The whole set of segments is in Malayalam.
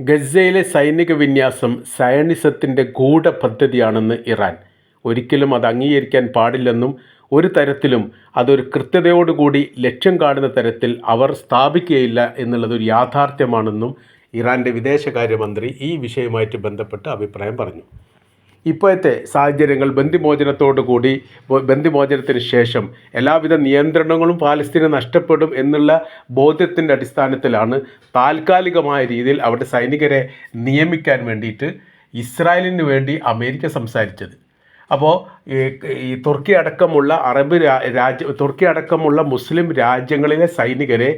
ഗസയിലെ സൈനിക വിന്യാസം സയണിസത്തിൻ്റെ ഗൂഢപദ്ധതിയാണെന്ന് ഇറാൻ. ഒരിക്കലും അത് അംഗീകരിക്കാൻ പാടില്ലെന്നും ഒരു തരത്തിലും അതൊരു കൃത്യതയോടുകൂടി ലക്ഷ്യം കാണുന്ന തരത്തിൽ അവർ സ്ഥാപിക്കുകയില്ല എന്നുള്ളതൊരു യാഥാർത്ഥ്യമാണെന്നും ഇറാൻ്റെ വിദേശകാര്യമന്ത്രി ഈ വിഷയവുമായിട്ട് ബന്ധപ്പെട്ട് അഭിപ്രായം പറഞ്ഞു. ഇപ്പോഴത്തെ സാഹചര്യങ്ങൾ ബന്ദിമോചനത്തിന് ശേഷം എല്ലാവിധ നിയന്ത്രണങ്ങളും പാലസ്തീന് നഷ്ടപ്പെടും എന്നുള്ള ബോധ്യത്തിൻ്റെ അടിസ്ഥാനത്തിലാണ് താൽക്കാലികമായ രീതിയിൽ അവിടെ സൈനികരെ നിയമിക്കാൻ വേണ്ടിയിട്ട് ഇസ്രായേലിന് വേണ്ടി അമേരിക്ക സംസാരിച്ചത്. അപ്പോൾ ഈ തുർക്കി അടക്കമുള്ള മുസ്ലിം രാജ്യങ്ങളിലെ സൈനികരെ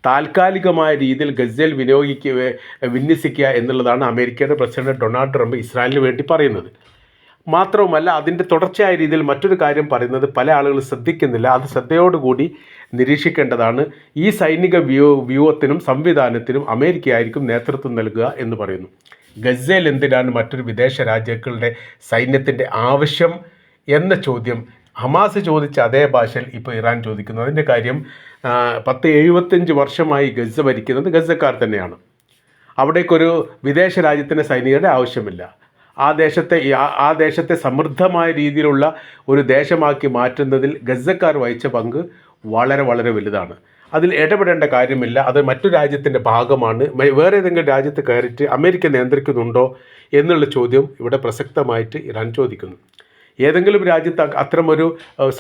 താൽക്കാലികമായ രീതിയിൽ ഗസയിൽ വിന്യസിക്കുക എന്നുള്ളതാണ് അമേരിക്കയുടെ പ്രസിഡന്റ് ഡൊണാൾഡ് ട്രംപ് ഇസ്രായേലിന് വേണ്ടി പറയുന്നത്. മാത്രവുമല്ല, അതിൻ്റെ തുടർച്ചയായ രീതിയിൽ മറ്റൊരു കാര്യം പറയുന്നത് പല ആളുകൾ ശ്രദ്ധിക്കുന്നില്ല, അത് ശ്രദ്ധയോടുകൂടി നിരീക്ഷിക്കേണ്ടതാണ്. ഈ സൈനിക വ്യൂഹത്തിനും സംവിധാനത്തിനും അമേരിക്കയായിരിക്കും നേതൃത്വം നൽകുക എന്ന് പറയുന്നു. ഗസയിൽ എന്തിനാണ് മറ്റൊരു വിദേശ രാജ്യങ്ങളുടെ സൈന്യത്തിൻ്റെ ആവശ്യം എന്ന ചോദ്യം ഹമാസ് ചോദിച്ച അതേ ഭാഷയിൽ ഇപ്പോൾ ഇറാൻ ചോദിക്കുന്നു. അതിൻ്റെ കാര്യം 75 വർഷമായി ഗസ ഭരിക്കുന്നത് ഗസക്കാർ തന്നെയാണ്. അവിടേക്കൊരു വിദേശ രാജ്യത്തിൻ്റെ സൈനികരുടെ ആവശ്യമില്ല. ആ ദേശത്തെ സമൃദ്ധമായ രീതിയിലുള്ള ഒരു ദേശമാക്കി മാറ്റുന്നതിൽ ഗസക്കാർ വഹിച്ച പങ്ക് വളരെ വളരെ വലുതാണ്. അതിൽ ഇടപെടേണ്ട കാര്യമില്ല. അത് മറ്റു രാജ്യത്തിൻ്റെ ഭാഗമാണ്. വേറെ ഏതെങ്കിലും രാജ്യത്ത് കയറിയിട്ട് അമേരിക്ക നിയന്ത്രിക്കുന്നുണ്ടോ എന്നുള്ള ചോദ്യം ഇവിടെ പ്രസക്തമായിട്ട് ഇറാൻ ചോദിക്കുന്നു. ഏതെങ്കിലും രാജ്യത്ത് അത്തരമൊരു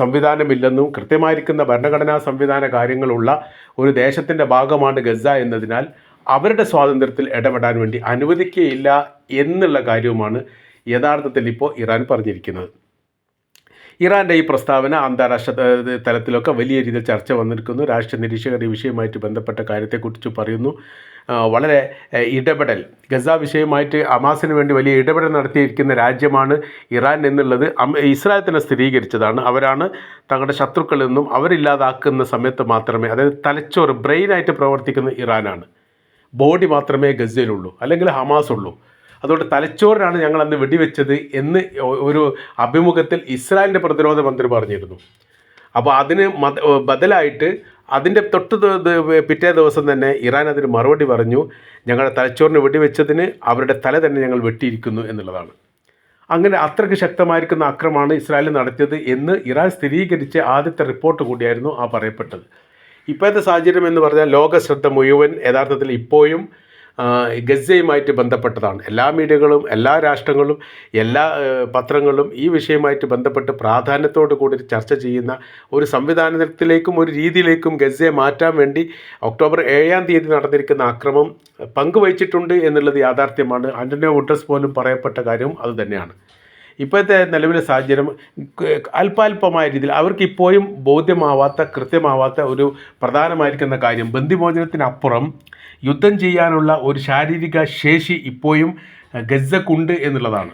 സംവിധാനമില്ലെന്നും കൃത്യമായിരിക്കുന്ന ഭരണഘടനാ സംവിധാന കാര്യങ്ങളുള്ള ഒരു ദേശത്തിൻ്റെ ഭാഗമാണ് ഗസ എന്നതിനാൽ അവരുടെ സ്വാതന്ത്ര്യത്തിൽ ഇടപെടാൻ വേണ്ടി അനുവദിക്കുകയില്ല എന്നുള്ള കാര്യവുമാണ് യഥാർത്ഥത്തിൽ ഇപ്പോൾ ഇറാൻ പറഞ്ഞിരിക്കുന്നത്. ഇറാൻ്റെ ഈ പ്രസ്താവന അന്താരാഷ്ട്ര തലത്തിലൊക്കെ വലിയ രീതിയിൽ ചർച്ച വന്നിരിക്കുന്നു. രാഷ്ട്രീയ നിരീക്ഷകർ ഈ വിഷയവുമായിട്ട് ബന്ധപ്പെട്ട കാര്യത്തെക്കുറിച്ച് പറയുന്നു. വളരെ ഇടപെടൽ ഗസ വിഷയമായിട്ട് ഹമാസിന് വേണ്ടി വലിയ ഇടപെടൽ നടത്തിയിരിക്കുന്ന രാജ്യമാണ് ഇറാൻ എന്നുള്ളത് ഇസ്രായേൽ തന്നെ സ്ഥിരീകരിച്ചതാണ്. അവരാണ് തങ്ങളുടെ ശത്രുക്കളിൽ നിന്നും അവരില്ലാതാക്കുന്ന സമയത്ത് മാത്രമേ, അതായത് തലച്ചോറ് ബ്രെയിനായിട്ട് പ്രവർത്തിക്കുന്ന ഇറാനാണ്. ബോഡി മാത്രമേ ഗസയിലുള്ളൂ, അല്ലെങ്കിൽ ഹമാസ് ഉള്ളൂ. അതുകൊണ്ട് തലച്ചോറിനാണ് ഞങ്ങൾ അന്ന് വെടിവെച്ചത് എന്ന് ഒരു അഭിമുഖത്തിൽ ഇസ്രായേലിൻ്റെ പ്രതിരോധ മന്ത്രി പറഞ്ഞിരുന്നു. അപ്പോൾ അതിന് ബദലായിട്ട് അതിൻ്റെ പിറ്റേ ദിവസം തന്നെ ഇറാൻ അതിന് മറുപടി പറഞ്ഞു, ഞങ്ങളുടെ തലച്ചോറിന് വെടിവെച്ചതിന് അവരുടെ തല തന്നെ ഞങ്ങൾ വെട്ടിയിരിക്കുന്നു എന്നുള്ളതാണ്. അങ്ങനെ അത്രയ്ക്ക് ശക്തമായിരിക്കുന്ന ആക്രമണമാണ് ഇസ്രായേൽ നടത്തിയത് എന്ന് ഇറാൻ സ്ഥിരീകരിച്ച ആദ്യത്തെ റിപ്പോർട്ട് കൂടിയായിരുന്നു ആ പറയപ്പെട്ടത്. ഇപ്പോഴത്തെ സാഹചര്യം എന്ന് പറഞ്ഞാൽ ലോക ശ്രദ്ധ മുഴുവൻ യഥാർത്ഥത്തിൽ ഇപ്പോഴും ഗസയുമായിട്ട് ബന്ധപ്പെട്ടതാണ്. എല്ലാ മീഡിയകളും, എല്ലാ രാഷ്ട്രങ്ങളും, എല്ലാ പത്രങ്ങളും ഈ വിഷയവുമായിട്ട് ബന്ധപ്പെട്ട് പ്രാധാന്യത്തോടു കൂടി ചർച്ച ചെയ്യുന്ന ഒരു സംവിധാനത്തിലേക്കും ഒരു രീതിയിലേക്കും ഗസയെ മാറ്റാൻ വേണ്ടി ഒക്ടോബർ 7-ാം തീയതി നടന്നിരിക്കുന്ന ആക്രമണം പങ്കുവഹിച്ചിട്ടുണ്ട് എന്നുള്ളത് യാഥാർത്ഥ്യമാണ്. ആൻ്റണിയോ ഗുട്ടറസ് പോലും പറയപ്പെട്ട കാര്യവും അതുതന്നെയാണ്. ഇപ്പോഴത്തെ നിലവിലെ സാഹചര്യം അല്പാൽപമായ രീതിയിൽ അവർക്കിപ്പോഴും കൃത്യമാവാത്ത ഒരു പ്രധാനമായിരിക്കുന്ന കാര്യം ബന്ദിമോചനത്തിനപ്പുറം യുദ്ധം ചെയ്യാനുള്ള ഒരു ശാരീരിക ശേഷി ഇപ്പോഴും ഗസക്കുണ്ട് എന്നുള്ളതാണ്.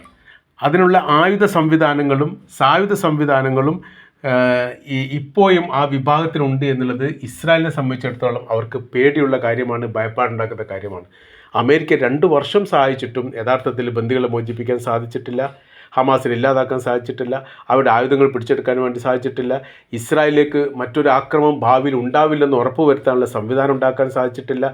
അതിനുള്ള സായുധ സംവിധാനങ്ങളും ഇപ്പോഴും ആ വിഭാഗത്തിനുണ്ട് എന്നുള്ളത് ഇസ്രായേലിനെ സംബന്ധിച്ചിടത്തോളം അവർക്ക് പേടിയുള്ള കാര്യമാണ്, ഭയപ്പാടുണ്ടാക്കുന്ന കാര്യമാണ്. അമേരിക്ക 2 വർഷം സഹായിച്ചിട്ടും യഥാർത്ഥത്തിൽ ബന്ദികളെ മോചിപ്പിക്കാൻ സാധിച്ചിട്ടില്ല. ഹമാസിനെ ഇല്ലാതാക്കാൻ സാധിച്ചിട്ടില്ല. അവരുടെ ആയുധങ്ങൾ പിടിച്ചെടുക്കാൻ വേണ്ടി സാധിച്ചിട്ടില്ല. ഇസ്രായേലിലേക്ക് മറ്റൊരു ആക്രമണം ഭാവിയിൽ ഉണ്ടാവില്ലെന്ന് ഉറപ്പുവരുത്താനുള്ള സംവിധാനം ഉണ്ടാക്കാൻ സാധിച്ചിട്ടില്ല.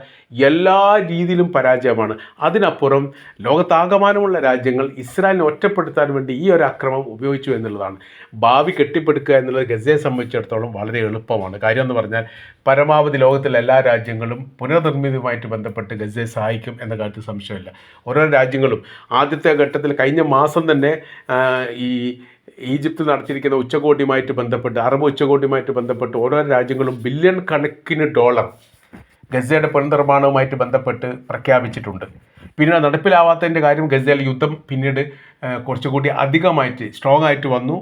എല്ലാ രീതിയിലും പരാജയമാണ്. അതിനപ്പുറം ലോകത്താകമാനമുള്ള രാജ്യങ്ങൾ ഇസ്രായേലിനെ ഒറ്റപ്പെടുത്താൻ വേണ്ടി ഈ ഒരു ആക്രമണം ഉപയോഗിച്ചു എന്നുള്ളതാണ്. ഭാവി കെട്ടിപ്പടുക്കുക എന്നുള്ളത് ഗസയെ സംബന്ധിച്ചിടത്തോളം വളരെ എളുപ്പമാണ്. കാര്യം എന്ന് പറഞ്ഞാൽ പരമാവധി ലോകത്തിലെ എല്ലാ രാജ്യങ്ങളും പുനർനിർമ്മിതിയുമായിട്ട് ബന്ധപ്പെട്ട് ഗസയെ സഹായിക്കും എന്ന കാര്യത്തിൽ സംശയമില്ല. ഓരോ രാജ്യങ്ങളും ആദ്യത്തെ ഘട്ടത്തിൽ കഴിഞ്ഞ മാസം തന്നെ ഈജിപ്ത് നടത്തിയിരിക്കുന്ന അറബ് ഉച്ചകോടിയുമായിട്ട് ബന്ധപ്പെട്ട് ഓരോ രാജ്യങ്ങളും ബില്യൺ കണക്കിന് ഡോളർ ഗസയുടെ പുനർനിർമ്മാണവുമായിട്ട് ബന്ധപ്പെട്ട് പ്രഖ്യാപിച്ചിട്ടുണ്ട്. പിന്നെ നടപ്പിലാവാത്തതിൻ്റെ കാര്യം ഗസയിൽ യുദ്ധം പിന്നീട് കുറച്ചുകൂടി അധികമായിട്ട് സ്ട്രോങ് ആയിട്ട് വന്നു.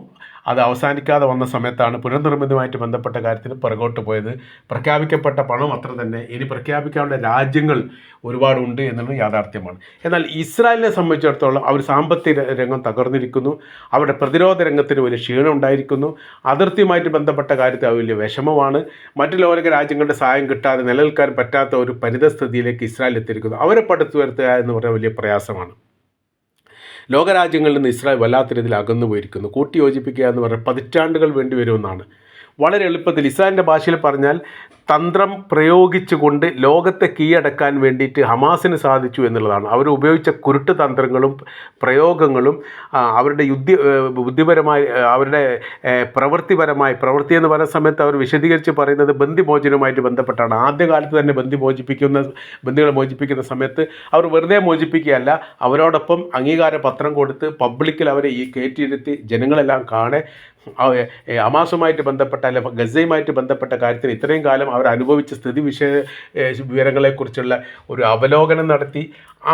അത് അവസാനിക്കാതെ വന്ന സമയത്താണ് പുനർനിർമ്മിതമായിട്ട് ബന്ധപ്പെട്ട കാര്യത്തിന് പുറകോട്ട് പോയത്. പ്രഖ്യാപിക്കപ്പെട്ട പണം അത്ര തന്നെ, ഇനി പ്രഖ്യാപിക്കാനുള്ള രാജ്യങ്ങൾ ഒരുപാടുണ്ട് എന്നുള്ളത് യാഥാർത്ഥ്യമാണ്. എന്നാൽ ഇസ്രായേലിനെ സംബന്ധിച്ചിടത്തോളം അവർ സാമ്പത്തിക രംഗം തകർന്നിരിക്കുന്നു. അവരുടെ പ്രതിരോധ രംഗത്തിന് വലിയ ക്ഷീണം ഉണ്ടായിരിക്കുന്നു. അതിർത്തിയുമായിട്ട് ബന്ധപ്പെട്ട കാര്യത്തിൽ അത് വലിയ വിഷമമാണ്. മറ്റു ലോക രാജ്യങ്ങളുടെ സഹായം കിട്ടാതെ നിലനിൽക്കാൻ പറ്റാത്ത ഒരു പരിതസ്ഥിതിയിലേക്ക് ഇസ്രായേൽ എത്തിയിരിക്കുന്നു. അവരെ പടുത്തുയർത്തുക എന്ന് പറഞ്ഞാൽ വലിയ പ്രയാസമാണ്. ലോകരാജ്യങ്ങളിൽ നിന്ന് ഇസ്രായേൽ വല്ലാത്ത രീതിയിൽ അകന്നു പോയിരിക്കുന്നു. കൂട്ടിയോജിപ്പിക്കുക എന്ന് പറഞ്ഞാൽ പതിറ്റാണ്ടുകൾ വേണ്ടി വരുമെന്നാണ്. വളരെ എളുപ്പത്തിൽ ഇസ്രായേലിൻ്റെ ഭാഷയിൽ പറഞ്ഞാൽ തന്ത്രം പ്രയോഗിച്ചുകൊണ്ട് ലോകത്തെ കീഴടക്കാൻ വേണ്ടിയിട്ട് ഹമാസിന് സാധിച്ചു എന്നുള്ളതാണ്. അവർ ഉപയോഗിച്ച കുരുട്ട് തന്ത്രങ്ങളും പ്രയോഗങ്ങളും അവരുടെ ബുദ്ധിപരമായി അവരുടെ പ്രവൃത്തി എന്ന് പറയുന്ന സമയത്ത് അവർ വിശദീകരിച്ച് പറയുന്നത് ബന്ദിമോചനവുമായിട്ട് ബന്ധപ്പെട്ടാണ്. ആദ്യകാലത്ത് തന്നെ ബന്ദികളെ മോചിപ്പിക്കുന്ന സമയത്ത് അവർ വെറുതെ മോചിപ്പിക്കുകയല്ല, അവരോടൊപ്പം അംഗീകാര പത്രം കൊടുത്ത് പബ്ലിക്കിൽ അവരെ കയറ്റിയിരുത്തി ജനങ്ങളെല്ലാം കാണെ ഹമാസുമായിട്ട് ബന്ധപ്പെട്ട അല്ലെ ഗസയുമായിട്ട് ബന്ധപ്പെട്ട കാര്യത്തിന് ഇത്രയും കാലം അവർ അനുഭവിച്ച വിവരങ്ങളെക്കുറിച്ചുള്ള ഒരു അവലോകനം നടത്തി.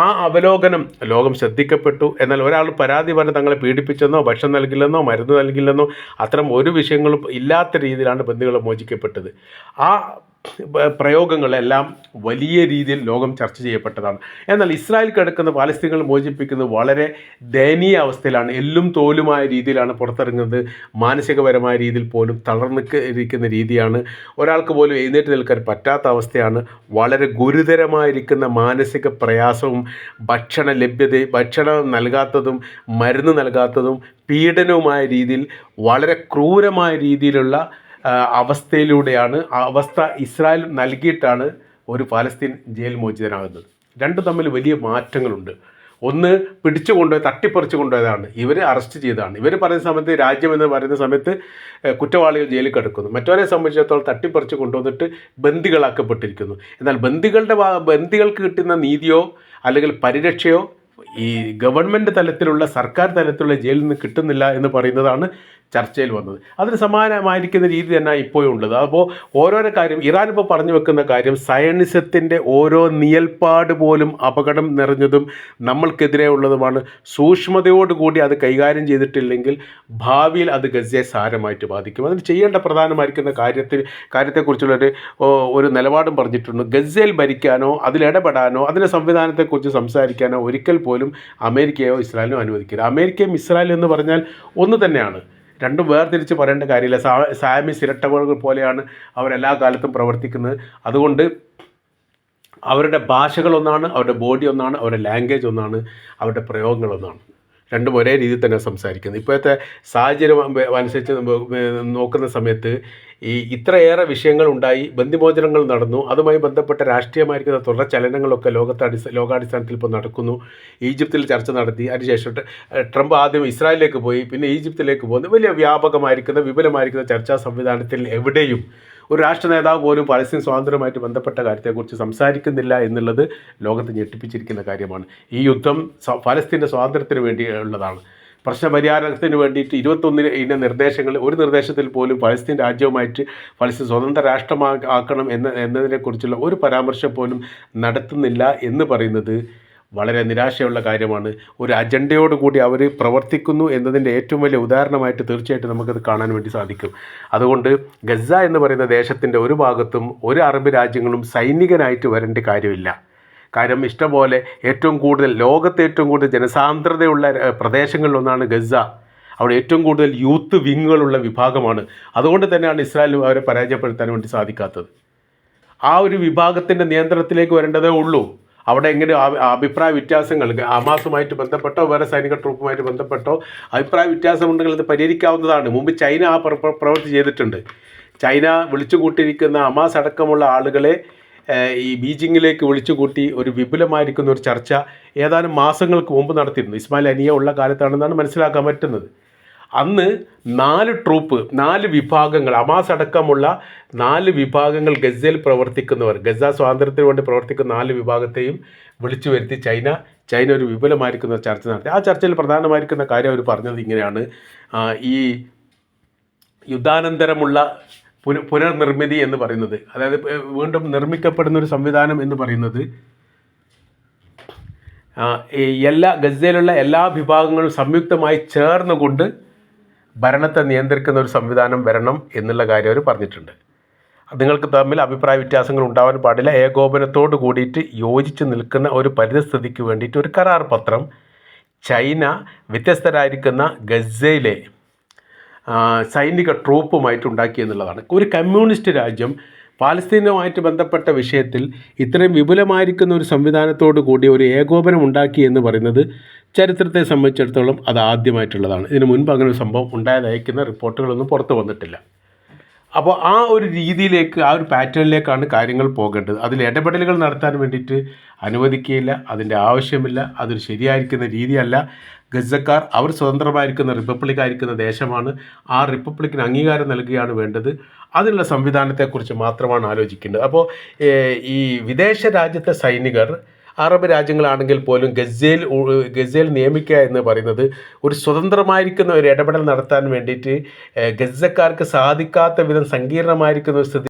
ആ അവലോകനം ലോകം ശ്രദ്ധിക്കപ്പെട്ടു. എന്നാൽ ഒരാൾ പരാതി പറഞ്ഞ് തങ്ങളെ പീഡിപ്പിച്ചെന്നോ ഭക്ഷണം നൽകില്ലെന്നോ മരുന്ന് നൽകില്ലെന്നോ അത്തരം ഒരു വിഷയങ്ങളും ഇല്ലാത്ത രീതിയിലാണ് ബന്ദികൾ മോചിക്കപ്പെട്ടത്. ആ പ്രയോഗങ്ങളെല്ലാം വലിയ രീതിയിൽ ലോകം ചർച്ച ചെയ്യപ്പെട്ടതാണ്. എന്നാൽ ഇസ്രായേൽ കിടക്കുന്ന പാലസ്തീനുകൾ മോചിപ്പിക്കുന്നത് വളരെ ദയനീയ അവസ്ഥയിലാണ്. എല്ലും തോലുമായ രീതിയിലാണ് പുറത്തിറങ്ങുന്നത്. മാനസികപരമായ രീതിയിൽ പോലും തളർന്നിരിക്കുന്ന രീതിയാണ്. ഒരാൾക്ക് പോലും എഴുന്നേറ്റ് നിൽക്കാൻ പറ്റാത്ത അവസ്ഥയാണ്. വളരെ ഗുരുതരമായിരിക്കുന്ന മാനസിക പ്രയാസവും ഭക്ഷണം നൽകാത്തതും മരുന്ന് നൽകാത്തതും പീഡനവുമായ രീതിയിൽ വളരെ ക്രൂരമായ രീതിയിലുള്ള അവസ്ഥയിലൂടെയാണ് അവസ്ഥ ഇസ്രായേൽ നൽകിയിട്ടാണ് ഒരു പാലസ്തീൻ ജയിൽ മോചിതനാകുന്നത്. രണ്ടും തമ്മിൽ വലിയ മാറ്റങ്ങളുണ്ട്. ഒന്ന് പിടിച്ചു കൊണ്ടുപോയി തട്ടിപ്പറിച്ചു കൊണ്ടുപോയതാണ്, ഇവർ അറസ്റ്റ് ചെയ്തതാണ്. ഇവർ പറയുന്ന സമയത്ത് രാജ്യം എന്ന് പറയുന്ന സമയത്ത് കുറ്റവാളികൾ ജയിലിൽ കിടക്കുന്നു. മറ്റവരെ സംബന്ധിച്ചിടത്തോളം തട്ടിപ്പറിച്ച് കൊണ്ടുവന്നിട്ട് ബന്ദികളാക്കപ്പെട്ടിരിക്കുന്നു. എന്നാൽ ബന്ദികൾക്ക് കിട്ടുന്ന നീതിയോ അല്ലെങ്കിൽ പരിരക്ഷയോ ഈ ഗവൺമെൻറ് തലത്തിലുള്ള സർക്കാർ തലത്തിലുള്ള ജയിലിൽ നിന്ന് കിട്ടുന്നില്ല എന്ന് പറയുന്നതാണ് ചർച്ചയിൽ വന്നത്. അതിന് സമാനമായിരിക്കുന്ന രീതി തന്നെ ഇപ്പോഴും ഉള്ളത്. അപ്പോൾ ഓരോരോ കാര്യം ഇറാൻ ഇപ്പോൾ പറഞ്ഞു വെക്കുന്ന കാര്യം സയനിസത്തിൻ്റെ ഓരോ നിയൽപ്പാട് പോലും അപകടം നിറഞ്ഞതും നമ്മൾക്കെതിരെ ഉള്ളതുമാണ്. സൂക്ഷ്മതയോടുകൂടി അത് കൈകാര്യം ചെയ്തിട്ടില്ലെങ്കിൽ ഭാവിയിൽ അത് ഗസയെ സാരമായിട്ട് ബാധിക്കും. അതിന് ചെയ്യേണ്ട പ്രധാനമായിരിക്കുന്ന കാര്യത്തെക്കുറിച്ചുള്ളൊരു നിലപാടും പറഞ്ഞിട്ടുണ്ട്. ഗസയിൽ ഭരിക്കാനോ അതിലിടപെടാനോ അതിൻ്റെ സംവിധാനത്തെക്കുറിച്ച് സംസാരിക്കാനോ ഒരിക്കൽ പോലും അമേരിക്കയോ ഇസ്രായേലിനോ അനുവദിക്കില്ല. അമേരിക്കയും ഇസ്രായേലും എന്ന് പറഞ്ഞാൽ ഒന്ന് തന്നെയാണ്. രണ്ടും വേർതിരിച്ച് പറയേണ്ട കാര്യമില്ല. സാമീസ് ഇരട്ടകൾ പോലെയാണ് അവരെല്ലാ കാലത്തും പ്രവർത്തിക്കുന്നത്. അതുകൊണ്ട് അവരുടെ ഭാഷകളൊന്നാണ്, അവരുടെ ബോഡി ഒന്നാണ്, അവരുടെ ലാംഗ്വേജ് ഒന്നാണ്, അവരുടെ പ്രയോഗങ്ങളൊന്നാണ്. രണ്ടും ഒരേ രീതിയിൽ തന്നെ സംസാരിക്കുന്നത്. ഇപ്പോഴത്തെ സാഹചര്യം അനുസരിച്ച് നോക്കുന്ന സമയത്ത് ഇത്രയേറെ വിഷയങ്ങൾ ഉണ്ടായി, ബന്ദിമോചനങ്ങൾ നടന്നു, അതുമായി ബന്ധപ്പെട്ട രാഷ്ട്രീയമായിരിക്കുന്ന തുടർ ചലനങ്ങളൊക്കെ ലോകാടിസ്ഥാനത്തിൽ ഇപ്പോൾ നടക്കുന്നു. ഈജിപ്തിൽ ചർച്ച നടത്തി, അതിനുശേഷം ട്രംപ് ആദ്യം ഇസ്രായേലിലേക്ക് പോയി, പിന്നെ ഈജിപ്തിലേക്ക് പോകുന്നു. വലിയ വ്യാപകമായിരിക്കുന്ന വിപുലമായിരിക്കുന്ന ചർച്ചാ സംവിധാനത്തിൽ എവിടെയും ഒരു രാഷ്ട്ര നേതാവ് പോലും പലസ്തീൻ സ്വാതന്ത്ര്യവുമായിട്ട് ബന്ധപ്പെട്ട കാര്യത്തെക്കുറിച്ച് സംസാരിക്കുന്നില്ല എന്നുള്ളത് ലോകത്തെ ഞെട്ടിപ്പിച്ചിരിക്കുന്ന കാര്യമാണ്. ഈ യുദ്ധം പലസ്തീൻ്റെ സ്വാതന്ത്ര്യത്തിന് വേണ്ടിയുള്ളതാണ്. പ്രശ്നപരിഹാരത്തിന് വേണ്ടിയിട്ട് 21 നിർദ്ദേശങ്ങൾ, ഒരു നിർദ്ദേശത്തിൽ പോലും പലസ്തീൻ രാജ്യവുമായിട്ട് പലസ്തീൻ സ്വതന്ത്ര രാഷ്ട്രമാക്കണം എന്നതിനെക്കുറിച്ചുള്ള ഒരു പരാമർശം പോലും നടത്തുന്നില്ല എന്ന് പറയുന്നത് വളരെ നിരാശയുള്ള കാര്യമാണ്. ഒരു അജണ്ടയോടുകൂടി അവർ പ്രവർത്തിക്കുന്നു എന്നതിൻ്റെ ഏറ്റവും വലിയ ഉദാഹരണമായിട്ട് തീർച്ചയായിട്ടും നമുക്കത് കാണാൻ വേണ്ടി സാധിക്കും. അതുകൊണ്ട് ഗസ എന്ന് പറയുന്ന ദേശത്തിൻ്റെ ഒരു ഭാഗത്തും ഒരു അറബ് രാജ്യങ്ങളും സൈനികനായിട്ട് വരേണ്ട കാര്യമില്ല. കാര്യം ഇഷ്ടംപോലെ ലോകത്തെ ഏറ്റവും കൂടുതൽ ജനസാന്ദ്രതയുള്ള പ്രദേശങ്ങളിലൊന്നാണ് ഗസ. അവിടെ ഏറ്റവും കൂടുതൽ യൂത്ത് വിങ്ങുകളുള്ള വിഭാഗമാണ്. അതുകൊണ്ട് തന്നെയാണ് ഇസ്രായേൽ അവരെ പരാജയപ്പെടുത്താൻ വേണ്ടി സാധിക്കാത്തത്. ആ ഒരു വിഭാഗത്തിൻ്റെ നിയന്ത്രണത്തിലേക്ക് വരേണ്ടതേ ഉള്ളൂ. അവിടെ എങ്ങനെ അഭിപ്രായ വ്യത്യാസങ്ങൾ ഹമാസുമായിട്ട് ബന്ധപ്പെട്ടോ വേറെ സൈനിക ട്രൂപ്പുമായിട്ട് ബന്ധപ്പെട്ടോ അഭിപ്രായ വ്യത്യാസമുണ്ടെങ്കിൽ അത് പരിഹരിക്കാവുന്നതാണ്. മുമ്പ് ചൈന ആ പ്രവൃത്തി ചെയ്തിട്ടുണ്ട്. ചൈന വിളിച്ചുകൂട്ടിയിരിക്കുന്ന ഹമാസ് അടക്കമുള്ള ആളുകളെ ഈ ബീജിങ്ങിലേക്ക് വിളിച്ചുകൂട്ടി ഒരു വിപുലമായിരിക്കുന്ന ഒരു ചർച്ച ഏതാനും മാസങ്ങൾക്ക് മുമ്പ് നടത്തിയിരുന്നു. ഇസ്മായിൽ അനിയ ഉള്ള കാലത്താണെന്നാണ് മനസ്സിലാക്കാൻ പറ്റുന്നത്. അന്ന് 4 വിഭാഗങ്ങൾ, ഹമാസ് അടക്കമുള്ള 4 വിഭാഗങ്ങൾ ഗസയിൽ പ്രവർത്തിക്കുന്നവർ, ഗസ സ്വാതന്ത്ര്യത്തിന് വേണ്ടി പ്രവർത്തിക്കുന്ന 4 വിഭാഗത്തെയും വിളിച്ചു വരുത്തി ചൈന ഒരു വിപുലമായിരിക്കുന്ന ചർച്ച നടത്തി. ആ ചർച്ചയിൽ പ്രധാനമായിരിക്കുന്ന കാര്യം അവർ പറഞ്ഞത് ഇങ്ങനെയാണ്: ഈ യുദ്ധാനന്തരമുള്ള പുനർനിർമ്മിതി എന്ന് പറയുന്നത്, അതായത് വീണ്ടും നിർമ്മിക്കപ്പെടുന്ന ഒരു സംവിധാനം എന്ന് പറയുന്നത് ഗസയിലുള്ള എല്ലാ വിഭാഗങ്ങളും സംയുക്തമായി ചേർന്നുകൊണ്ട് ഭരണത്തെ നിയന്ത്രിക്കുന്ന ഒരു സംവിധാനം വരണം എന്നുള്ള കാര്യം അവർ പറഞ്ഞിട്ടുണ്ട്. നിങ്ങൾക്ക് തമ്മിൽ അഭിപ്രായ വ്യത്യാസങ്ങൾ ഉണ്ടാവാൻ പാടില്ല, ഏകോപനത്തോട് കൂടിയിട്ട് യോജിച്ച് നിൽക്കുന്ന ഒരു പരിസ്ഥിതിക്ക് വേണ്ടിയിട്ട് ഒരു കരാർ പത്രം ചൈന വ്യത്യസ്തരായിരിക്കുന്ന ഗസയിലെ സൈനിക ട്രൂപ്പുമായിട്ട് ഉണ്ടാക്കി എന്നുള്ളതാണ്. ഒരു കമ്മ്യൂണിസ്റ്റ് രാജ്യം പാലസ്തീനുമായിട്ട് ബന്ധപ്പെട്ട വിഷയത്തിൽ ഇത്രയും വിപുലമായിരിക്കുന്ന ഒരു സംവിധാനത്തോടു കൂടി ഒരു ഏകോപനം ഉണ്ടാക്കി എന്ന് പറയുന്നത് ചരിത്രത്തെ സംബന്ധിച്ചിടത്തോളം അത് ആദ്യമായിട്ടുള്ളതാണ്. ഇതിനു മുൻപ് അങ്ങനെ ഒരു സംഭവം ഉണ്ടായതയക്കുന്ന റിപ്പോർട്ടുകളൊന്നും പുറത്തു വന്നിട്ടില്ല. അപ്പോൾ ആ ഒരു രീതിയിലേക്ക്, ആ ഒരു പാറ്റേണിലേക്കാണ് കാര്യങ്ങൾ പോകേണ്ടത്. അതിൽ ഇടപെടലുകൾ നടത്താൻ വേണ്ടിയിട്ട് അനുവദിക്കുകയില്ല, അതിൻ്റെ ആവശ്യമില്ല, അതൊരു ശരിയായിരിക്കുന്ന രീതിയല്ല. ഗസക്കാർ അവർ സ്വതന്ത്രമായിരിക്കുന്ന റിപ്പബ്ലിക്കായിരിക്കുന്ന ദേശമാണ്. ആ റിപ്പബ്ലിക്കിന് അംഗീകാരം നൽകുകയാണ് വേണ്ടത്. അതിനുള്ള സംവിധാനത്തെക്കുറിച്ച് മാത്രമാണ് ആലോചിക്കേണ്ടത്. അപ്പോൾ ഈ വിദേശ രാജ്യത്തെ സൈനികർ അറബ് രാജ്യങ്ങളാണെങ്കിൽ പോലും ഗസയിൽ നിയമിക്കുക എന്ന് പറയുന്നത് ഒരു സ്വതന്ത്രമായിരിക്കുന്ന ഒരു ഇടപെടൽ നടത്താൻ വേണ്ടിയിട്ട് ഗസക്കാർക്ക് സാധിക്കാത്ത വിധം സങ്കീർണമായിരിക്കുന്ന ഒരു സ്ഥിതി